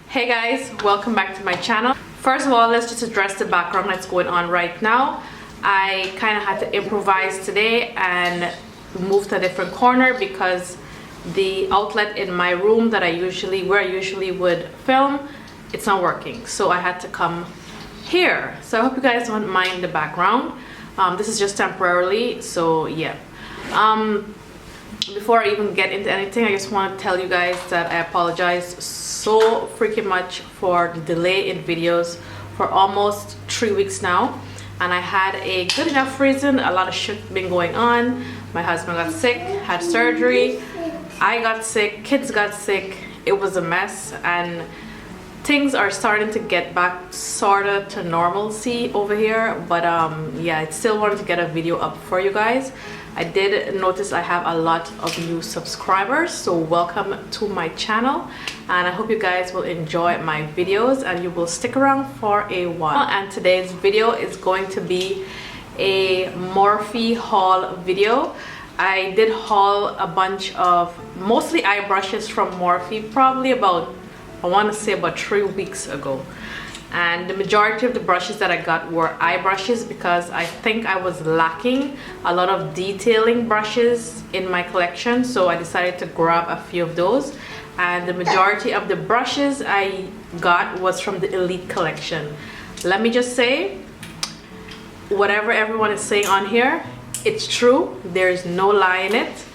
Hey guys, welcome back to my channel. First of all, let's just address the background that's going on right now. I kind of had to improvise today and move to a different corner because the outlet in my room that where I usually would film, it's not working. So I had to come here. So I hope you guys don't mind the background. This is just temporarily, so yeah. Before I even get into anything, I just want to tell you guys that I apologize so freaking much for the delay in videos for almost 3 weeks now. And I had a good enough reason. A lot of shit been going on. My husband got sick, had surgery. I got sick, kids got sick. It was a mess, and things are starting to get back sorta to normalcy over here. But yeah, I still wanted to get a video up for you guys. I did notice I have a lot of new subscribers, so welcome to my channel, and I hope you guys will enjoy my videos and you will stick around for a while. And today's video is going to be a Morphe haul video. I did haul a bunch of mostly eye brushes from Morphe probably about, I want to say about 3 weeks ago. And the majority of the brushes that I got were eye brushes because I think I was lacking a lot of detailing brushes in my collection, so I decided to grab a few of those. And the majority of the brushes I got was from the Elite collection. Let me just say, whatever everyone is saying on here, it's true. There's no lie in it.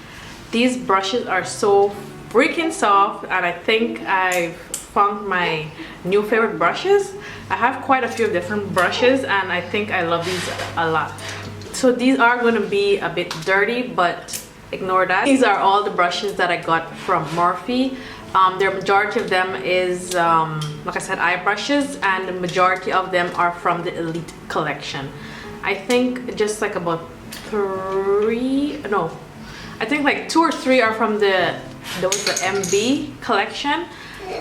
These brushes are so freaking soft, and I think I've found my new favorite brushes. I have quite a few different brushes and I think I love these a lot. So these are going to be a bit dirty, but ignore that. These are all the brushes that I got from Morphe. The majority of them is like I said, eye brushes, and the majority of them are from the Elite collection. I think just like about I think like 2 or 3 are from the MB collection,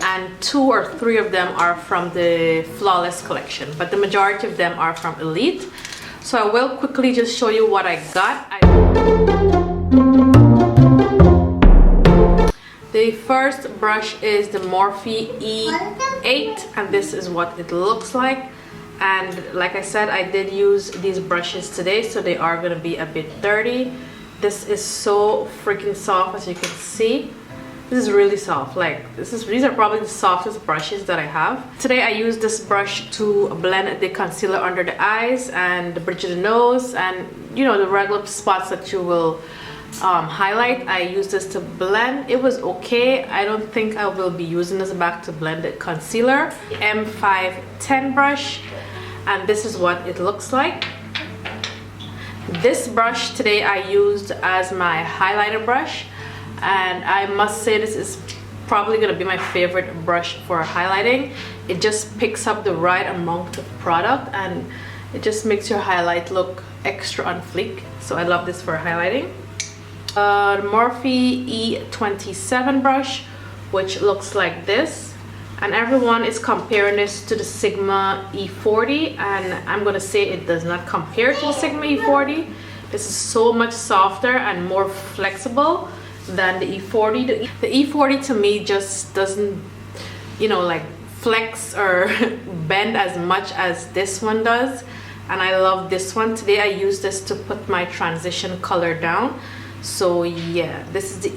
and 2 or 3 of them are from the Flawless collection, but the majority of them are from Elite. So I will quickly just show you what I got. The first brush is the Morphe E8, and this is what it looks like. And like I said, I did use these brushes today, so they are going to be a bit dirty. This is so freaking soft, as you can see. This is really soft. Like these are probably the softest brushes that I have. Today I used this brush to blend the concealer under the eyes and the bridge of the nose, and you know, the regular spots that you will highlight. I used this to blend. It was okay. I don't think I will be using this back to blend the concealer. M510 brush, and this is what it looks like. This brush today I used as my highlighter brush, and I must say this is probably going to be my favorite brush for highlighting. It just picks up the right amount of product and it just makes your highlight look extra on fleek. So I love this for highlighting. The Morphe E27 brush, which looks like this, and everyone is comparing this to the Sigma E40, and I'm going to say it does not compare to the Sigma E40. This is so much softer and more flexible than the E40. The E40 to me just doesn't, you know, like flex or bend as much as this one does, and I love this one. Today I used this to put my transition color down. So yeah, this is the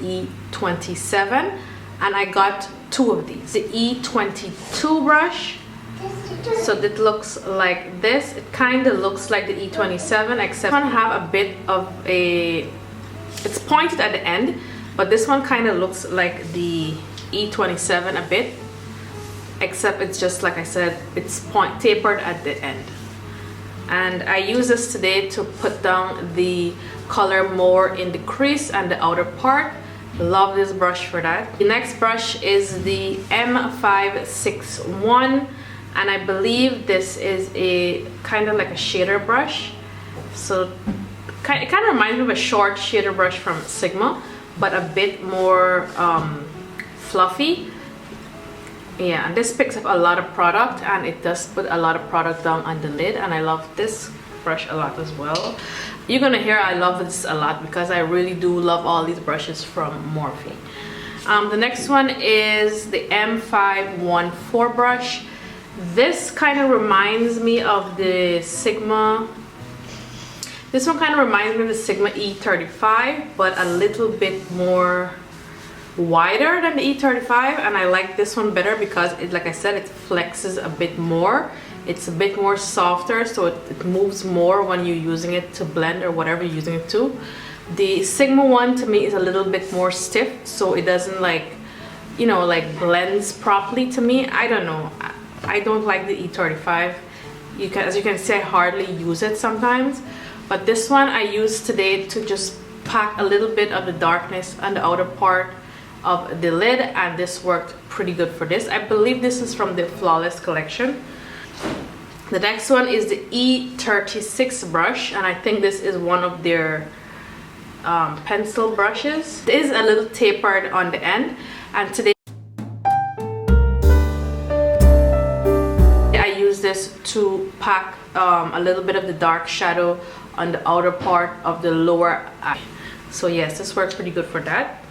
E27, and I got 2 of these. The E22 brush, so it looks like this. It kind of looks like the E27, except one have a bit of a, it's pointed at the end, but this one kind of looks like the E27 a bit, except it's just like I said, it's tapered at the end. And I use this today to put down the color more in the crease and the outer part. Love this brush for that. The next brush is the M561, and I believe this is a kind of like a shader brush. So it kind of reminds me of a short shader brush from Sigma, but a bit more fluffy. Yeah, and this picks up a lot of product, and it does put a lot of product down on the lid, and I love this brush a lot as well. You're gonna hear I love this a lot because I really do love all these brushes from Morphe. The next one is the M514 brush. This kind of reminds me of the Sigma. This one kind of reminds me of the Sigma E35, but a little bit more wider than the E35, and I like this one better because it, like I said, it flexes a bit more. It's a bit more softer, so it moves more when you're using it to blend or whatever you're using it to. The Sigma one to me is a little bit more stiff, so it doesn't like, you know, like blends properly to me. I don't know. I don't like the E35. As you can see, I hardly use it sometimes. But this one I used today to just pack a little bit of the darkness on the outer part of the lid, and this worked pretty good for this. I believe this is from the Flawless collection. The next one is the E36 brush, and I think this is one of their pencil brushes. It is a little tapered on the end, and today I use this to pack a little bit of the dark shadow on the outer part of the lower eye. So yes, this works pretty good for that.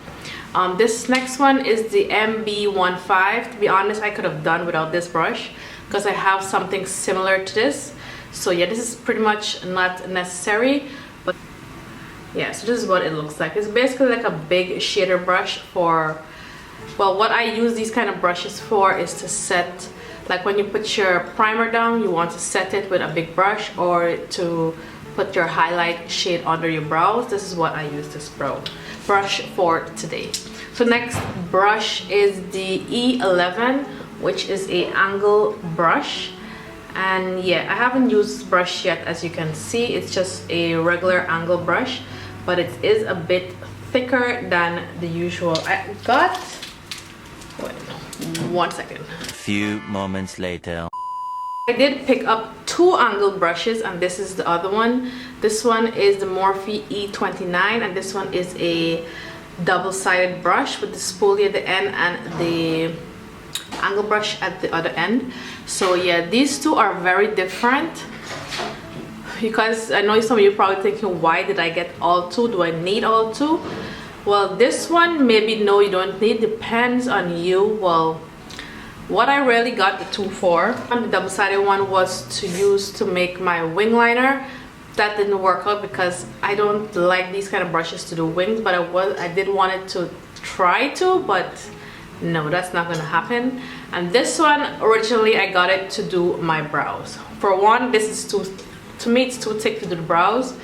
This next one is the MB15. To be honest, I could have done without this brush because I have something similar to this. So yeah, this is pretty much not necessary, but yeah, so this is what it looks like. It's basically like a big shader brush for, well, what I use these kind of brushes for is to set, like when you put your primer down, you want to set it with a big brush, or to put your highlight shade under your brows. This is what I use this brush for today. So next brush is the E11, which is a angle brush. And yeah, I haven't used this brush yet. As you can see, it's just a regular angle brush, but it is a bit thicker than the usual. I got, wait, 1 second. A few moments later. I did pick up 2 angle brushes, and this is the other one. This one is the Morphe E29, and this one is a double-sided brush with the spoolie at the end and the angle brush at the other end. So yeah, these two are very different, because I know some of you are probably thinking, why did I get all 2? Do I need all 2? Well, this one maybe no, you don't need, depends on you. Well, what I really got the 2 for, and the double-sided one, was to use to make my wing liner. That didn't work out because I don't like these kind of brushes to do wings, but I did want it to try to, but no, that's not gonna happen. And this one, originally I got it to do my brows. For one, this is to me it's too thick to do the brows,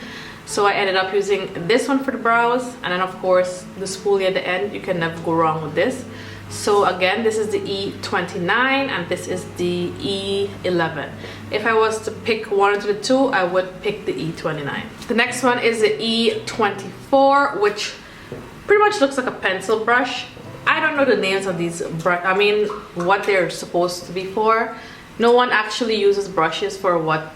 so I ended up using this one for the brows, and then of course the spoolie at the end. You can never go wrong with this. So again, this is the E29 and this is the E11. If I was to pick one of the 2, I would pick the E29. The next one is the E24, which pretty much looks like a pencil brush. I don't know the names of these I mean, what they're supposed to be for. No one actually uses brushes for what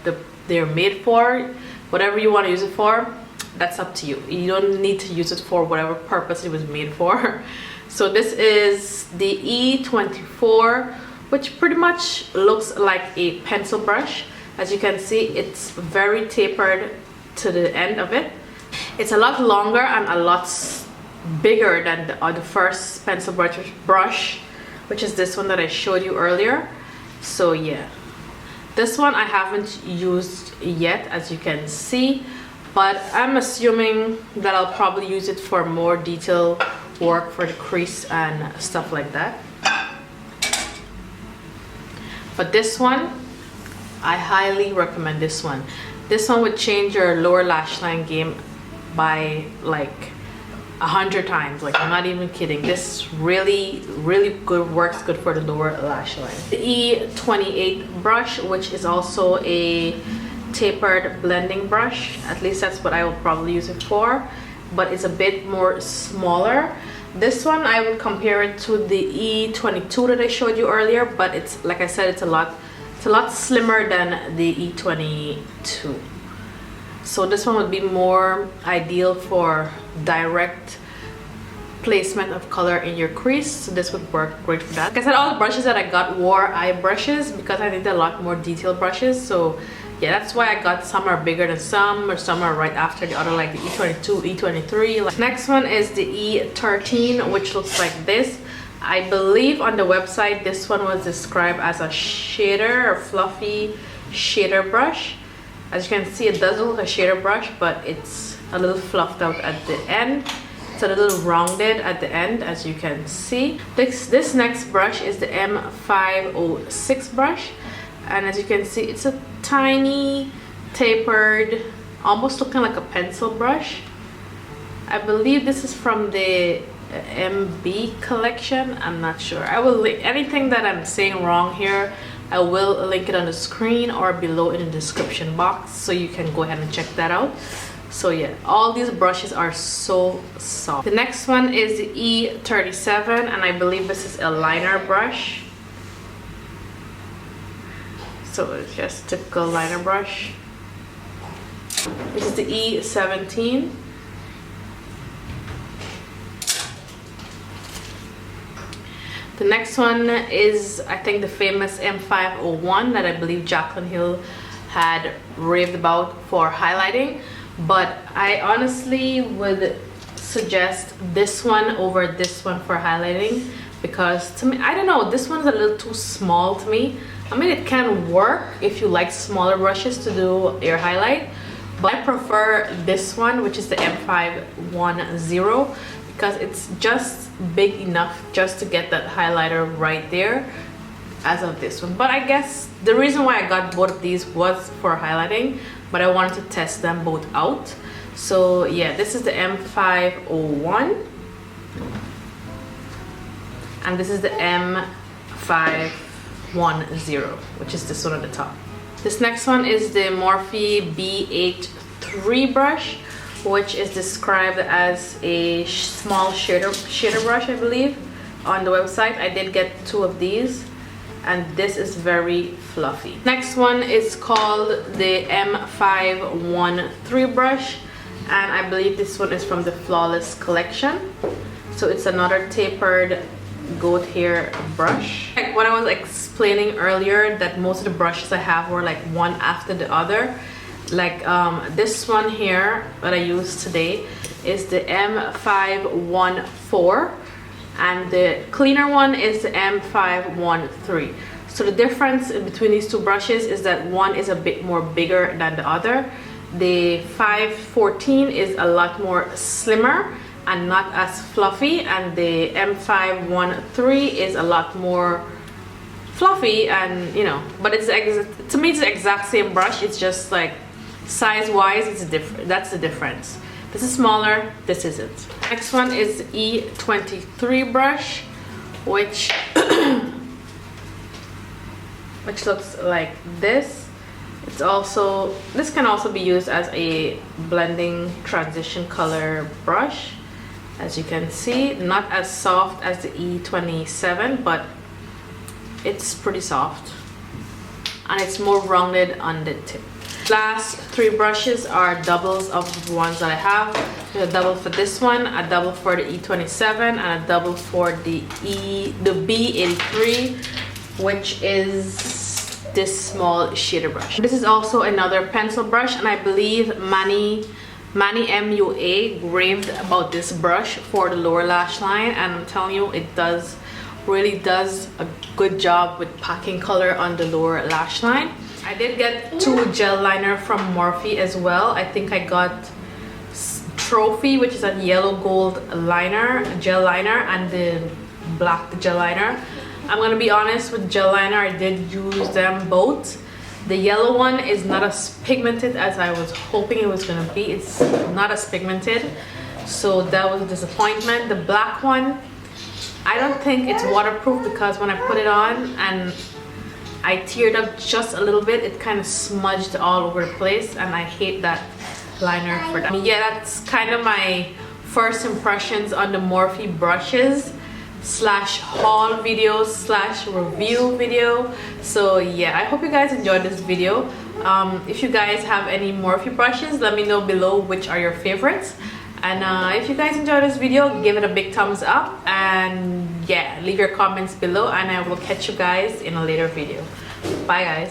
they're made for. Whatever you want to use it for, that's up to you. You don't need to use it for whatever purpose it was made for. So this is the E24, which pretty much looks like a pencil brush. As you can see, it's very tapered to the end of it. It's a lot longer and a lot bigger than the first pencil brush, which is this one that I showed you earlier. So yeah, this one I haven't used yet, as you can see, but I'm assuming that I'll probably use it for more detail work for the crease and stuff like that. But this one, I highly recommend this one. This one would change your lower lash line game by like 100 times. Like, I'm not even kidding. This really good, works good for the lower lash line. The E28 brush, which is also a tapered blending brush, at least that's what I will probably use it for, but it's a bit more smaller. This one I would compare it to the E22 that I showed you earlier, but it's, like I said, it's a lot slimmer than the E22. So this one would be more ideal for direct placement of color in your crease, so this would work great for that. Like I said, all the brushes that I got were eye brushes because I needed a lot more detailed brushes, so yeah, that's why I got some are bigger than some, or some are right after the other, like the E22, E23. Next one is the E13, which looks like this. I believe on the website this one was described as a shader or fluffy shader brush. As you can see, it does look like a shader brush, but it's a little fluffed out at the end. It's a little rounded at the end, as you can see. This next brush is the M506 brush, and as you can see, it's a tiny tapered, almost looking like a pencil brush. I believe this is from the MB collection. I'm not sure. I will link anything that I'm saying wrong here. I will link it on the screen or below in the description box, so you can go ahead and check that out. So yeah, all these brushes are so soft. The next one is the E37, and I believe this is a liner brush. So it's just a typical liner brush. This is the E17. The next one is, I think, the famous M501 that I believe Jaclyn Hill had raved about for highlighting. But I honestly would suggest this one over this one for highlighting, because to me, I don't know, this one's a little too small to me. I mean, it can work if you like smaller brushes to do your highlight, but I prefer this one, which is the M510, because it's just big enough just to get that highlighter right there as of this one. But I guess the reason why I got both of these was for highlighting, but I wanted to test them both out. So yeah, this is the M501 and this is the M510, which is this one at the top. This next one is the Morphe B83 brush, which is described as a small shader brush, I believe, on the website. I did get 2 of these, and this is very fluffy. Next one is called the M513 brush, and I believe this one is from the Flawless collection. So it's another tapered goat hair brush. Like what I was explaining earlier, that most of the brushes I have were like one after the other. Like this one here that I used today is the M514, and the cleaner one is the M513. So the difference between these 2 brushes is that one is a bit more bigger than the other. The 514 is a lot more slimmer and not as fluffy, and the M513 is a lot more fluffy, and you know, but it's to me it's the exact same brush. It's just like size wise it's different. That's the difference. This is smaller, this isn't. Next one is E23 brush, which which looks like this. It's also, this can also be used as a blending transition color brush. As you can see, not as soft as the E27, but it's pretty soft and it's more rounded on the tip. Last 3 brushes are doubles of the ones that I have. There's a double for this one, a double for the E27, and a double for the B83, which is this small shader brush. This is also another pencil brush, and I believe Manny MUA raved about this brush for the lower lash line, and I'm telling you, it really does a good job with packing color on the lower lash line. I did get 2 gel liner from Morphe as well. I think I got Trophy, which is a yellow gold liner, gel liner, and the black gel liner. I'm gonna be honest with gel liner, I did use them both. The yellow one is not as pigmented as I was hoping it was gonna be. It's not as pigmented, so that was a disappointment. The black one, I don't think it's waterproof, because when I put it on and I teared up just a little bit, it kind of smudged all over the place, and I hate that liner for that. Yeah, that's kind of my first impressions on the Morphe brushes slash haul video slash review video. So yeah, I hope you guys enjoyed this video. If you guys have any Morphe brushes, let me know below which are your favorites. And if you guys enjoyed this video, give it a big thumbs up, and yeah, leave your comments below, and I will catch you guys in a later video. Bye guys.